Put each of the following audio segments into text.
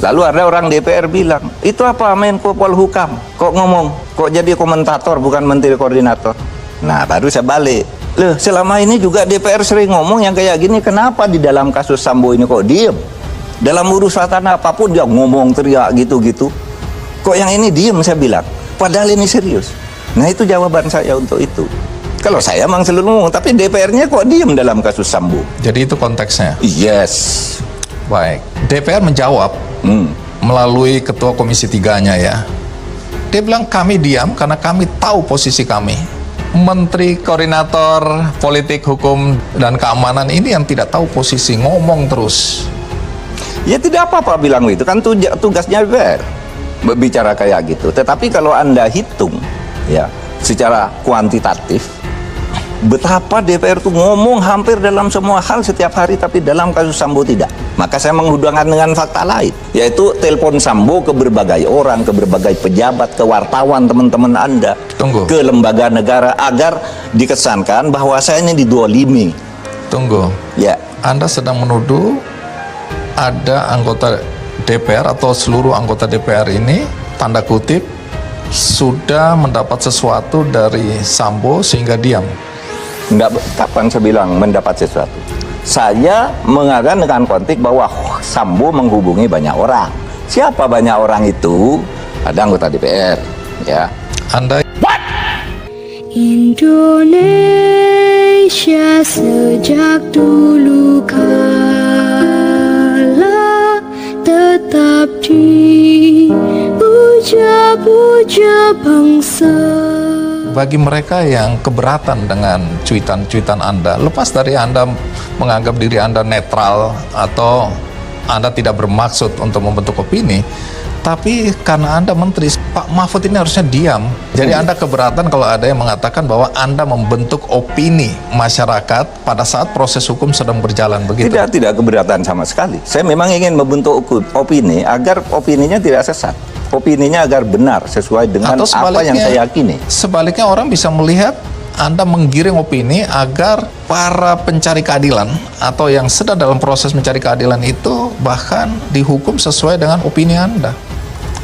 Lalu ada orang DPR bilang, itu apa Menko Polhukam? Kok ngomong? Kok jadi komentator bukan menteri koordinator? Nah, baru saya balik. Loh, selama ini juga DPR sering ngomong yang kayak gini, kenapa di dalam kasus Sambo ini kok diem? Dalam urusan apapun dia ngomong teriak gitu-gitu. Kok yang ini diem, saya bilang. Padahal ini serius. Nah, itu jawaban saya untuk itu. Kalau saya memang selalu ngomong, tapi DPR-nya kok diem dalam kasus Sambo? Jadi itu konteksnya? Yes. Baik. DPR menjawab melalui ketua komisi 3-nya ya. Dia bilang kami diam karena kami tahu posisi kami. Menteri Koordinator Politik, Hukum, dan Keamanan ini yang tidak tahu posisi, ngomong terus. Ya tidak apa-apa bilang itu, kan tugasnya DPR berbicara kayak gitu. Tetapi kalau Anda hitung ya secara kuantitatif, betapa DPR itu ngomong hampir dalam semua hal setiap hari, tapi dalam kasus Sambo tidak. Maka saya menghubungkan dengan fakta lain, yaitu telepon Sambo ke berbagai orang, ke berbagai pejabat, ke wartawan teman-teman Anda, ke lembaga negara, agar dikesankan bahwa saya ini didolimi. Tunggu. Ya. Anda sedang menuduh ada anggota DPR atau seluruh anggota DPR ini, tanda kutip, sudah mendapat sesuatu dari Sambo sehingga diam. Enggak, kapan saya bilang mendapat sesuatu? Saya mengatakan dengan konteks bahwa Sambo menghubungi banyak orang. Siapa banyak orang itu? Ada anggota DPR, ya. Anda Indonesia sejak dulu kala tetap dipuja-puja bangsa. bagi mereka yang keberatan dengan cuitan-cuitan Anda, lepas dari Anda menganggap diri Anda netral atau Anda tidak bermaksud untuk membentuk opini, tapi karena Anda menteri, Pak Mahfud ini harusnya diam. Jadi Anda keberatan kalau ada yang mengatakan bahwa Anda membentuk opini masyarakat pada saat proses hukum sedang berjalan, begitu? Tidak keberatan sama sekali. Saya memang ingin membentuk opini agar opininya tidak sesat. Opininya agar benar sesuai dengan apa yang saya yakini. Sebaliknya orang bisa melihat Anda menggiring opini agar para pencari keadilan atau yang sedang dalam proses mencari keadilan itu bahkan dihukum sesuai dengan opini Anda.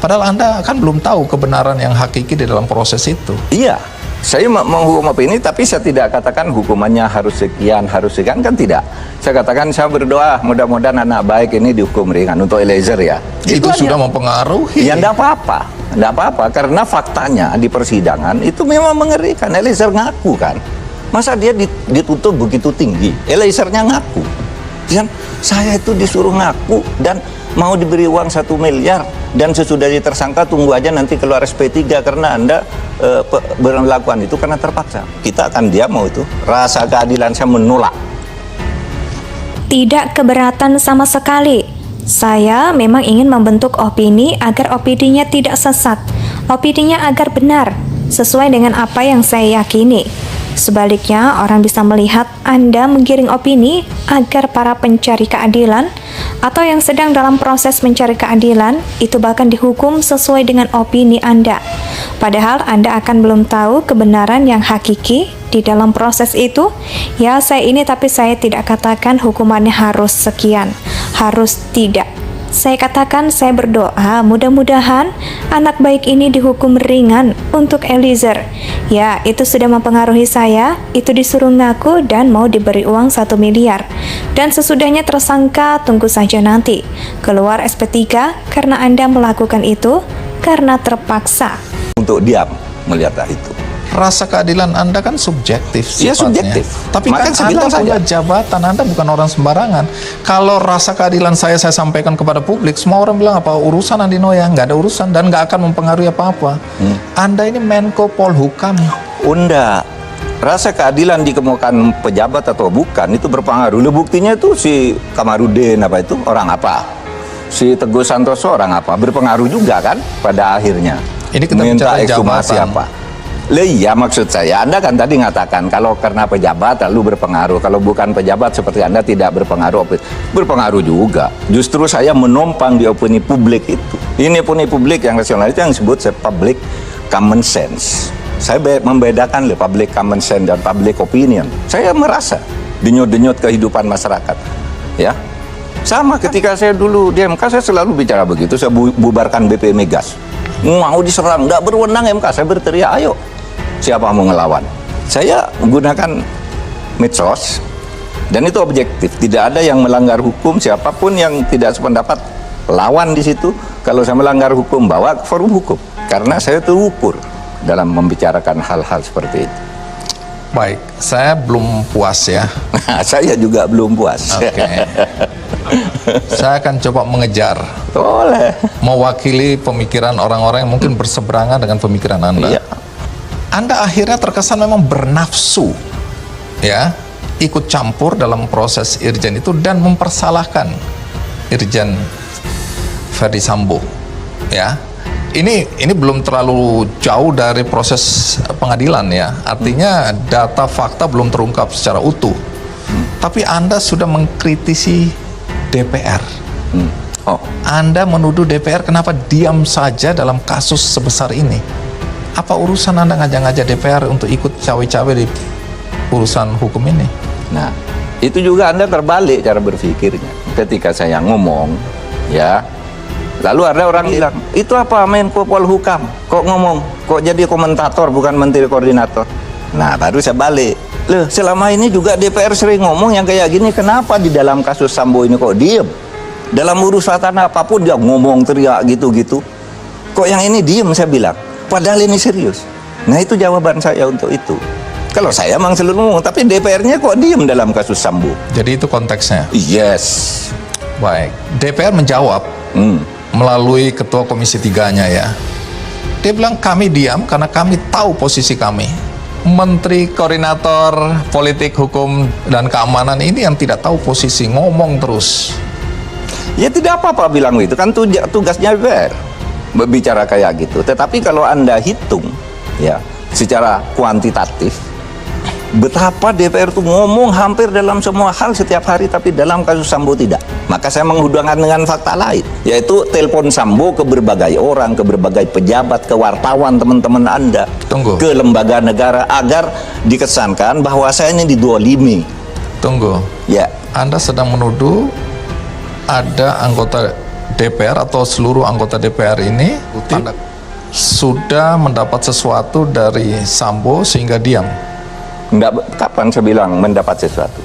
Padahal Anda kan belum tahu kebenaran yang hakiki di dalam proses itu. Iya, saya menghukum opini, tapi saya tidak katakan hukumannya harus sekian kan tidak. Saya katakan saya berdoa mudah-mudahan anak baik ini dihukum ringan untuk Eliezer ya. Itu sudah mempengaruhi. Ya enggak apa-apa, karena faktanya di persidangan itu memang mengerikan. Eliezer ngaku kan, masa dia dituntut begitu tinggi? Eliezernya ngaku, dan saya itu disuruh ngaku dan mau diberi uang 1 miliar, dan sesudah ditersangka tunggu aja nanti keluar SP3 karena Anda berlakuan itu karena terpaksa. Kita akan dia mau itu, rasa keadilan saya menolak. Tidak keberatan sama sekali. Saya memang ingin membentuk opini agar opininya tidak sesat, opininya agar benar, sesuai dengan apa yang saya yakini. Sebaliknya, orang bisa melihat Anda menggiring opini agar para pencari keadilan atau yang sedang dalam proses mencari keadilan itu bahkan dihukum sesuai dengan opini Anda. Padahal Anda akan belum tahu kebenaran yang hakiki di dalam proses itu. Ya, saya ini, tapi saya tidak katakan hukumannya harus sekian, harus tidak. Saya katakan, saya berdoa mudah-mudahan anak baik ini dihukum ringan untuk Eliezer. Ya, itu sudah mempengaruhi saya, itu disuruh ngaku dan mau diberi uang 1 miliar. Dan sesudahnya tersangka, tunggu saja nanti keluar SP3 karena Anda melakukan itu karena terpaksa. Untuk diam melihat itu. Rasa keadilan Anda kan subjektif sifatnya. Ya, subjektif. Tapi kan Anda punya jabatan, Anda bukan orang sembarangan. Kalau rasa keadilan saya sampaikan kepada publik, semua orang bilang apa urusan Andi Noya, nggak ada urusan dan nggak akan mempengaruhi apa-apa. Anda ini Menko Polhukam. Unda, rasa keadilan dikemukakan pejabat atau bukan itu berpengaruh. Buktinya itu si Kamarudin apa itu orang apa? Si Teguh Santoso orang apa? Berpengaruh juga kan pada akhirnya. Ini kita minta bicara ekshumasi jabatan. apa? Iya, maksud saya, Anda kan tadi mengatakan kalau karena pejabat lalu berpengaruh, kalau bukan pejabat seperti Anda tidak berpengaruh. Berpengaruh juga. Justru saya menumpang di opini publik itu. Ini opini publik yang rasional itu yang disebut public common sense. Saya membedakan public common sense dan public opinion. Saya merasa denyut-denyut kehidupan masyarakat. Ya. Sama ketika saya dulu di MK, saya selalu bicara begitu. Saya bubarkan BP Migas. Mau diserang, nggak berwenang MK. Saya berteriak, ayo, siapa mau ngelawan? Saya menggunakan medsos, dan itu objektif. Tidak ada yang melanggar hukum. Siapapun yang tidak sependapat, lawan di situ. Kalau saya melanggar hukum, bawa ke forum hukum. Karena saya terukur dalam membicarakan hal-hal seperti itu. Baik, saya belum puas ya. Saya juga belum puas. Oke. Saya akan coba mengejar, Boleh. mewakili pemikiran orang-orang yang mungkin berseberangan dengan pemikiran Anda. Iya. Anda akhirnya terkesan memang bernafsu, ya, ikut campur dalam proses Irjen itu dan mempersalahkan Irjen Verdi Sambo, ya. Ini belum terlalu jauh dari proses pengadilan ya. Artinya data fakta belum terungkap secara utuh. Tapi Anda sudah mengkritisi DPR. Oh, Anda menuduh DPR kenapa diam saja dalam kasus sebesar ini? Apa urusan Anda ngajak-ngajak DPR untuk ikut cawe-cawe di urusan hukum ini? nah, itu juga Anda terbalik cara berpikirnya. Ketika saya ngomong, ya, lalu ada orang bilang, itu apa Menko Polhukam? Kok ngomong? Kok jadi komentator bukan menteri koordinator? Nah, baru saya balik. Loh, selama ini juga DPR sering ngomong yang kayak gini, kenapa di dalam kasus Sambo ini kok diem? Dalam urusan apapun dia ngomong teriak gitu-gitu. Kok yang ini diem, saya bilang. Padahal ini serius. Nah, itu jawaban saya untuk itu. Kalau saya memang selalu ngomong, tapi DPR-nya kok diem dalam kasus Sambo? Jadi itu konteksnya. Yes. Baik, DPR menjawab melalui ketua komisi 3-nya ya. Dia bilang kami diam karena kami tahu posisi kami. Menteri Koordinator Politik, Hukum, dan Keamanan ini yang tidak tahu posisi, ngomong terus. Ya tidak apa-apa bilang itu, kan tugasnya DPR berbicara kayak gitu. Tetapi kalau Anda hitung ya secara kuantitatif, betapa DPR itu ngomong hampir dalam semua hal setiap hari, tapi dalam kasus Sambo tidak. Maka saya menghubungkan dengan fakta lain, yaitu telepon Sambo ke berbagai orang, ke berbagai pejabat, ke wartawan teman-teman Anda, Tunggu. ke lembaga negara, agar dikesankan bahwa saya ini didolimi. Tunggu, Ya, Anda sedang menuduh ada anggota DPR atau seluruh anggota DPR ini sudah mendapat sesuatu dari Sambo sehingga diam. enggak, kapan saya bilang mendapat sesuatu?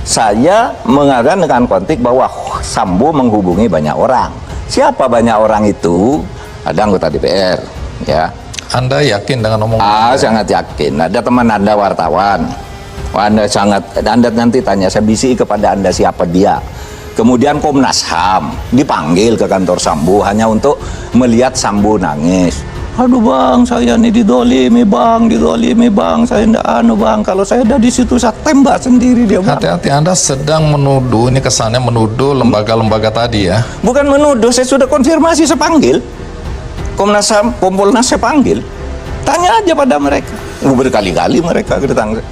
Saya mengatakan dengan konteks bahwa Sambo menghubungi banyak orang. Siapa banyak orang itu? Ada anggota DPR, ya. Anda yakin dengan omongan? Sangat yakin. Ada teman Anda wartawan. Anda nanti tanya, saya bisi kepada Anda siapa dia. Kemudian Komnas HAM dipanggil ke kantor Sambo hanya untuk melihat Sambo nangis. Aduh bang, saya ini didolimi bang, saya ndak bang. Kalau saya ada di situ saya tembak sendiri dia bang. Hati-hati, Anda sedang menuduh, ini kesannya menuduh lembaga-lembaga tadi ya. Bukan menuduh, saya sudah konfirmasi, saya panggil Komnas HAM, Kompolnas saya panggil. Tanya aja pada mereka. Berkali-kali mereka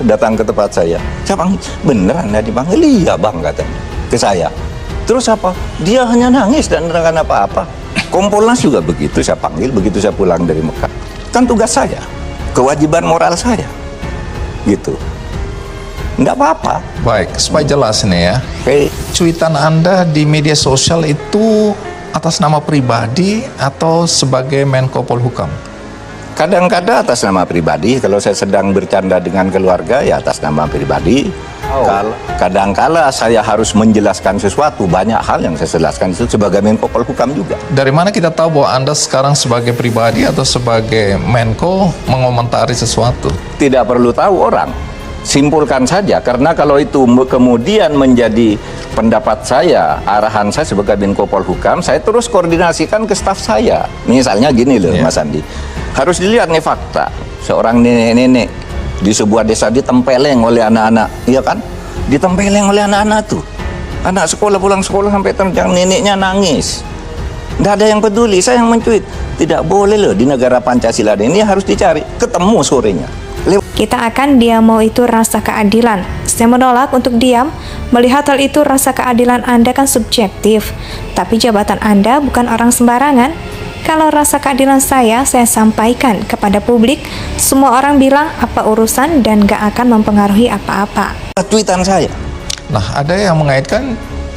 datang ke tempat saya. Saya panggil, beneran Anda dipanggil? Iya bang, katanya ke saya. Terus apa? Dia hanya nangis dan menerangkan apa-apa. Kompolnas juga begitu, saya panggil begitu saya pulang dari Mekah. Kan tugas saya, kewajiban moral saya, gitu. Nggak apa-apa. Baik, supaya jelas nih ya. Oke. Cuitan Anda di media sosial itu atas nama pribadi atau sebagai Menko Polhukam? Kadang-kadang atas nama pribadi, kalau saya sedang bercanda dengan keluarga ya atas nama pribadi. Kadang-kala saya harus menjelaskan sesuatu, banyak hal yang saya jelaskan itu sebagai Menko Polhukam juga. Dari mana kita tahu bahwa Anda sekarang sebagai pribadi atau sebagai Menko mengomentari sesuatu? Tidak perlu tahu orang, simpulkan saja, karena kalau itu kemudian menjadi pendapat saya, arahan saya sebagai Menko Polhukam, saya terus koordinasikan ke staf saya. Misalnya gini loh, Mas Andi, harus dilihat nih fakta. Seorang nenek-nenek di sebuah desa ditempeleng oleh anak-anak, iya kan? Ditempeleng oleh anak-anak tuh. Anak sekolah pulang sekolah sampai terjang, neneknya nangis. Nggak ada yang peduli, saya yang mencuit. Tidak boleh loh di negara Pancasila ini, harus dicari, ketemu sorenya. Kita akan diam mau itu rasa keadilan. Saya menolak untuk diam. Melihat hal itu rasa keadilan Anda kan subjektif. Tapi jabatan Anda bukan orang sembarangan. Kalau rasa keadilan saya sampaikan kepada publik. Semua orang bilang apa urusan dan gak akan mempengaruhi apa-apa. Tweetan saya. Nah, ada yang mengaitkan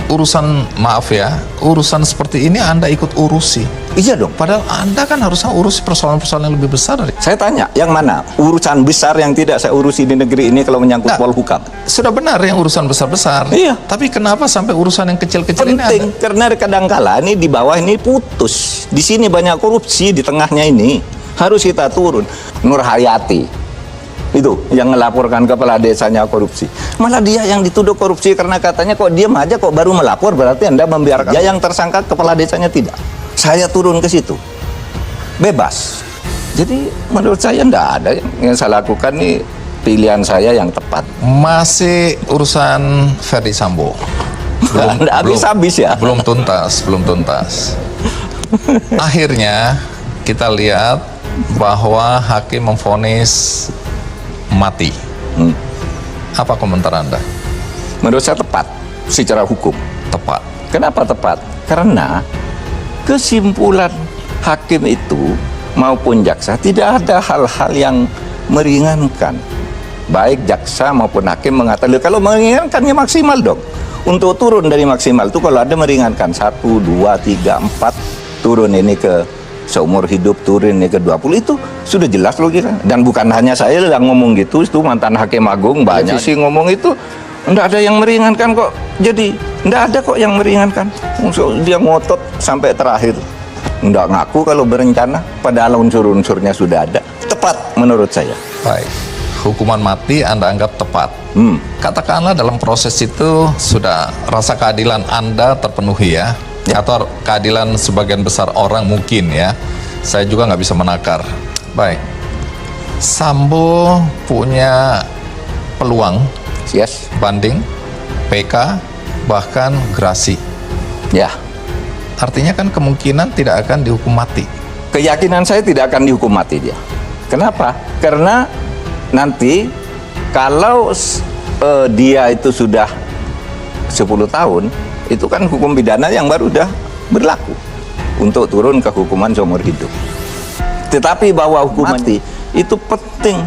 urusan, maaf ya, urusan seperti ini Anda ikut urusi. Iya dong. Padahal Anda kan harusnya urusi persoalan-persoalan yang lebih besar dari. Saya tanya, yang mana? Urusan besar yang tidak saya urusi di negeri ini kalau menyangkut Nah, polhukam. Sudah benar yang urusan besar-besar. Iya. Tapi kenapa sampai urusan yang kecil-kecil ini Penting, ada? karena kadangkala ini di bawah ini putus. Di sini banyak korupsi, di tengahnya ini harus kita turun. Nur Hayati itu yang melaporkan kepala desanya korupsi, malah dia yang dituduh korupsi karena katanya kok diam aja, kok baru melapor, berarti Anda membiarkan. Dia yang tersangka, kepala desanya tidak. Saya turun ke situ bebas. Jadi menurut saya tidak ada yang saya lakukan, nih pilihan saya yang tepat. Masih urusan Ferdi Sambo. Nggak habis-habis ya. Belum tuntas, belum tuntas. Akhirnya kita lihat bahwa hakim memvonis mati. Apa komentar Anda? Menurut saya tepat secara hukum. Tepat. Kenapa tepat? Karena kesimpulan hakim itu maupun jaksa tidak ada hal-hal yang meringankan. Baik jaksa maupun hakim mengatakan, kalau meringankan ya maksimal dong. Untuk turun dari maksimal itu kalau ada meringankan 1, 2, 3, 4, turun ini ke seumur hidup, turun ini ke 20, itu sudah jelas logika. Dan bukan hanya saya yang ngomong gitu, itu mantan hakim agung banyak sih ngomong itu. Enggak ada yang meringankan kok. Jadi enggak ada kok yang meringankan. Dia ngotot sampai terakhir. Enggak ngaku kalau berencana, padahal unsur-unsurnya sudah ada. Tepat menurut saya. Baik. Hukuman mati Anda anggap tepat. Katakanlah dalam proses itu sudah rasa keadilan Anda terpenuhi ya. Atau keadilan sebagian besar orang mungkin ya. Saya juga nggak bisa menakar. Baik. Sambo punya peluang Yes. banding, PK, bahkan gerasi. Ya. Artinya kan kemungkinan tidak akan dihukum mati. Keyakinan saya tidak akan dihukum mati dia. Kenapa? Karena nanti kalau dia itu sudah 10 tahun, itu kan hukum pidana yang baru udah berlaku untuk turun ke hukuman seumur hidup. Tetapi bahwa hukuman mati itu penting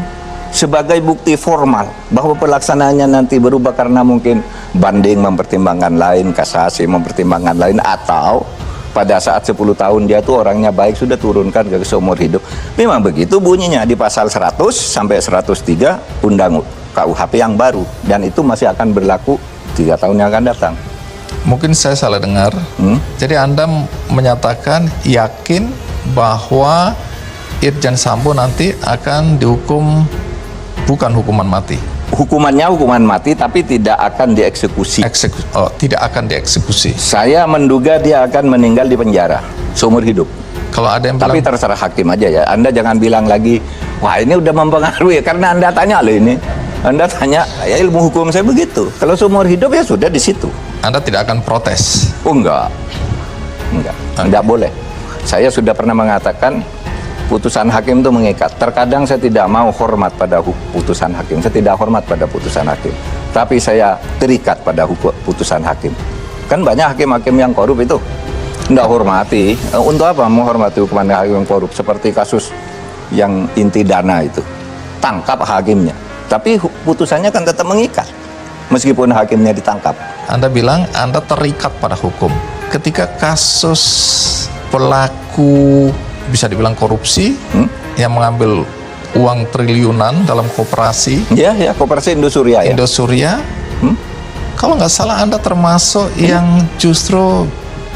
sebagai bukti formal bahwa pelaksanaannya nanti berubah karena mungkin banding mempertimbangkan lain, kasasi mempertimbangkan lain, atau pada saat 10 tahun dia tuh orangnya baik, sudah turunkan ke seumur hidup. Memang begitu bunyinya di pasal 100 sampai 103 Undang KUHP yang baru, dan itu masih akan berlaku 3 tahun yang akan datang. Mungkin saya salah dengar. Jadi Anda menyatakan yakin bahwa Irjen Sambo nanti akan dihukum bukan hukuman mati. Hukumannya hukuman mati, tapi tidak akan dieksekusi. Tidak akan dieksekusi. Saya menduga dia akan meninggal di penjara seumur hidup. Kalau ada yang Tapi bilang, terserah hakim aja ya. Anda jangan bilang lagi, wah ini udah mempengaruhi, karena Anda tanya loh ini. Anda tanya, ya ilmu hukum saya begitu. Kalau seumur hidup ya sudah di situ. Anda tidak akan protes. Oh enggak. Enggak boleh. Saya sudah pernah mengatakan putusan hakim itu mengikat. Terkadang saya tidak mau hormat pada putusan hakim. Saya tidak hormat pada putusan hakim. Tapi saya terikat pada putusan hakim. Kan banyak hakim-hakim yang korup itu. Enggak hormati. Untuk apa menghormati hukuman hakim yang korup? Seperti kasus yang inti dana itu. Tangkap hakimnya. Tapi putusannya kan tetap mengikat. Meskipun hakimnya ditangkap. Anda bilang Anda terikat pada hukum. Ketika kasus pelaku bisa dibilang korupsi yang mengambil uang triliunan dalam koperasi, Ya, koperasi Indosuria ya. Indosuria, kalau nggak salah Anda termasuk yang justru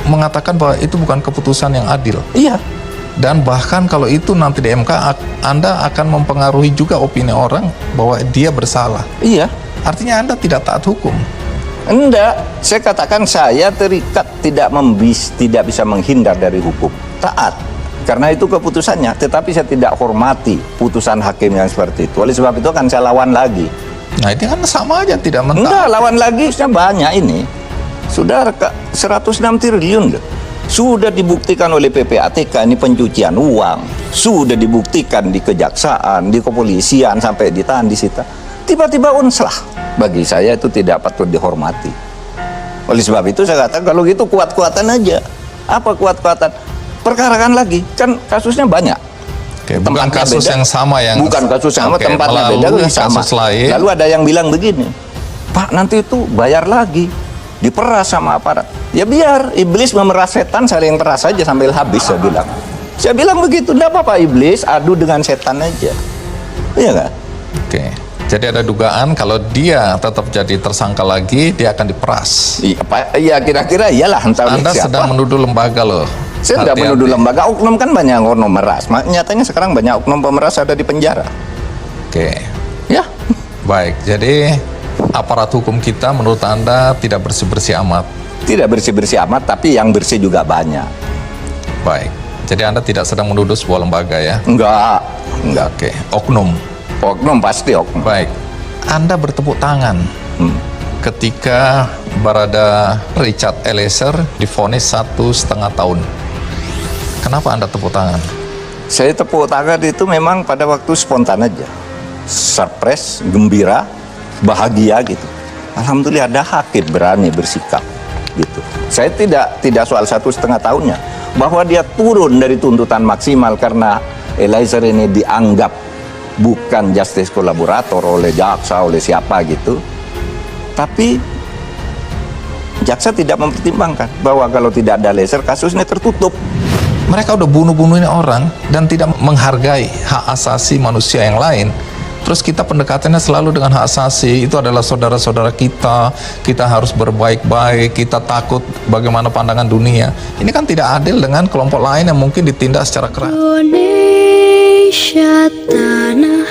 mengatakan bahwa itu bukan keputusan yang adil. Iya. Dan bahkan kalau itu nanti di MK, Anda akan mempengaruhi juga opini orang bahwa dia bersalah. Iya. Artinya Anda tidak taat hukum. Enggak, saya katakan saya terikat, tidak bisa menghindar dari hukum. Taat. Karena itu keputusannya, tetapi saya tidak hormati putusan hakim yang seperti itu. Oleh sebab itu akan saya lawan lagi. Nah ini kan sama aja tidak mentah. Enggak, lawan lagi, sudah banyak ini. Sudah 106 triliun. Sudah dibuktikan oleh PPATK ini pencucian uang. Sudah dibuktikan di kejaksaan, di kepolisian, sampai ditahan, disita. Tiba-tiba unslah. Bagi saya itu tidak patut dihormati. Oleh sebab itu saya katakan kalau gitu kuat-kuatan aja. Apa kuat-kuatan? Perkarakan lagi. Kan kasusnya banyak. Oke, bukan Tempatnya kasus beda. yang sama yang Bukan kasus yang sama, Oke, tempatnya beda, melalui sama. kasus lain. Lalu ada yang bilang begini, Pak nanti itu bayar lagi. diperas sama aparat. Ya biar iblis memeras setan, saling peras saja sambil habis, saya bilang. Saya bilang begitu, enggak apa-apa iblis, adu dengan setan aja. Iya nggak? Oke. Jadi ada dugaan kalau dia tetap jadi tersangka lagi, dia akan diperas. Iya kira-kira iyalah, entah oleh Anda siapa. sedang menuduh lembaga loh. Saya tidak Hati-hati. menuduh lembaga, oknum kan banyak oknum meras. Nyatanya sekarang banyak oknum pemeras ada di penjara. Oke. Ya, Baik, jadi aparat hukum kita menurut Anda tidak bersih-bersih amat. tidak bersih-bersih amat, tapi yang bersih juga banyak. Baik. Jadi Anda tidak sedang menuduh sebuah lembaga ya? Enggak. Oke. Oknum. Oknum pasti oknum. Baik. Anda bertepuk tangan ketika Barada Richard Eliezer divonis 1,5 tahun. Kenapa Anda tepuk tangan? Saya tepuk tangan itu memang pada waktu spontan aja. Surprise, gembira, bahagia gitu. Alhamdulillah ada hakim berani bersikap gitu. Saya tidak soal 1,5 tahunnya, bahwa dia turun dari tuntutan maksimal karena Eliezer ini dianggap bukan justice kolaborator oleh jaksa, oleh siapa gitu. Tapi jaksa tidak mempertimbangkan bahwa kalau tidak ada Eliezer kasus ini tertutup. Mereka udah bunuh-bunuhin orang dan tidak menghargai hak asasi manusia yang lain. Terus kita pendekatannya selalu dengan hak asasi, itu adalah saudara-saudara kita, kita harus berbaik-baik, kita takut bagaimana pandangan dunia. Ini kan tidak adil dengan kelompok lain yang mungkin ditindak secara keras. Indonesia tanah